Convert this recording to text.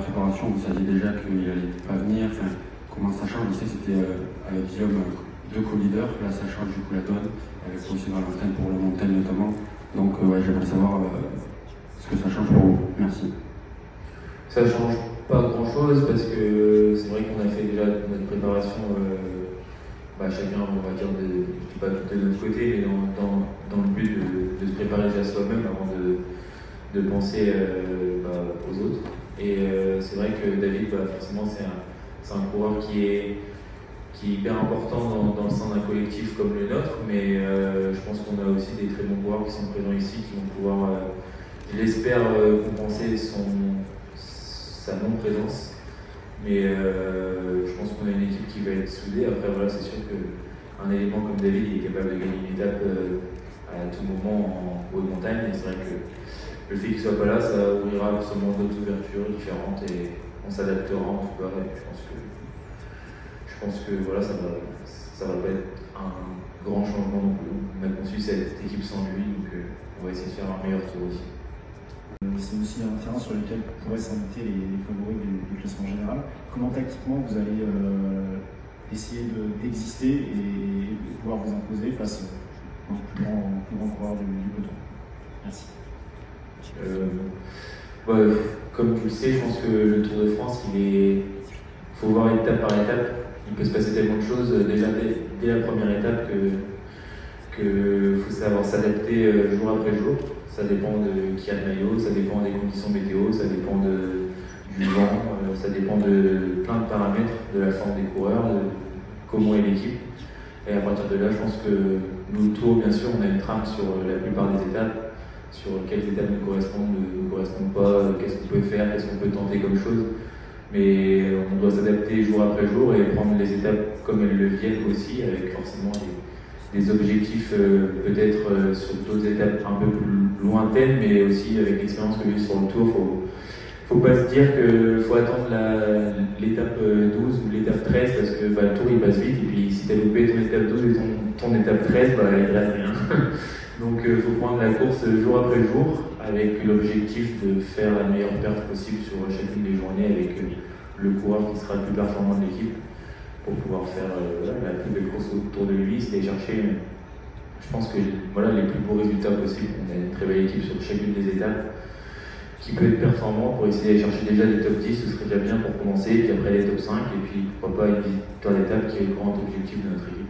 préparation, vous saviez déjà qu'il n'allait pas venir. Enfin, comment ça change? Je sais que c'était avec Guillaume deux co-leaders. Là, ça change du coup la donne, avec aussi Valentin pour le montagne notamment. Donc, ouais, j'aimerais savoir ce que ça change pour vous. Merci. Ça change pas grand chose parce que c'est vrai qu'on a fait déjà notre préparation, chacun, on va dire, je dis pas tout de notre côté, mais dans le but de se préparer déjà soi-même avant de penser aux autres. Et c'est vrai que David, forcément, c'est un coureur qui est hyper important dans le sein d'un collectif comme le nôtre, mais je pense qu'on a aussi des très bons coureurs qui sont présents ici, qui vont pouvoir, je l'espère, compenser sa non-présence. Mais je pense qu'on a une équipe qui va être soudée. Après, voilà, c'est sûr qu'un élément comme David il est capable de gagner une étape à tout moment en haute montagne. Et c'est vrai que le fait qu'il ne soit pas là, ça ouvrira forcément d'autres ouvertures différentes et on s'adaptera en tout cas. Et je pense que voilà, ça va pas être un grand changement non plus. On a conçu cette équipe sans lui, donc on va essayer de faire un meilleur tour aussi. C'est aussi un terrain sur lequel pourraient s'inviter les favoris du classement général. Comment tactiquement vous allez essayer d'exister et de pouvoir vous imposer face aux plus grands coureurs du peloton? Merci. Comme tu le sais, je pense que le Tour de France, il faut voir étape par étape. Il peut se passer tellement de choses déjà dès la première étape que faut savoir s'adapter jour après jour. Ça dépend de qui a le maillot, ça dépend des conditions météo, ça dépend du vent, ça dépend de plein de paramètres, de la forme des coureurs, de comment est l'équipe. Et à partir de là, je pense que nous, le Tour, bien sûr, on a une trame sur la plupart des étapes, sur quelles étapes nous correspondent pas, qu'est-ce qu'on peut faire, qu'est-ce qu'on peut tenter comme chose. Mais on doit s'adapter jour après jour et prendre les étapes comme elles le viennent aussi, avec forcément des objectifs peut-être sur d'autres étapes un peu plus lointaines, mais aussi avec l'expérience que j'ai sur le Tour. Faut pas se dire qu'il faut attendre l'étape 12 ou l'étape 13 parce que le Tour il passe vite et puis si tu as loupé ton étape 12 et ton étape 13, il reste rien. Donc il faut prendre la course jour après jour avec l'objectif de faire la meilleure perte possible sur chacune des journées avec le coureur qui sera le plus performant de l'équipe pour pouvoir faire la plus belle course autour de lui, c'est aller chercher, je pense que les plus beaux résultats possibles. On a une très belle équipe sur chacune des étapes qui peut être performant pour essayer d'aller chercher déjà des top 10, ce serait déjà bien pour commencer, et puis après les top 5, et puis pourquoi pas une victoire d'étape qui est le grand objectif de notre équipe.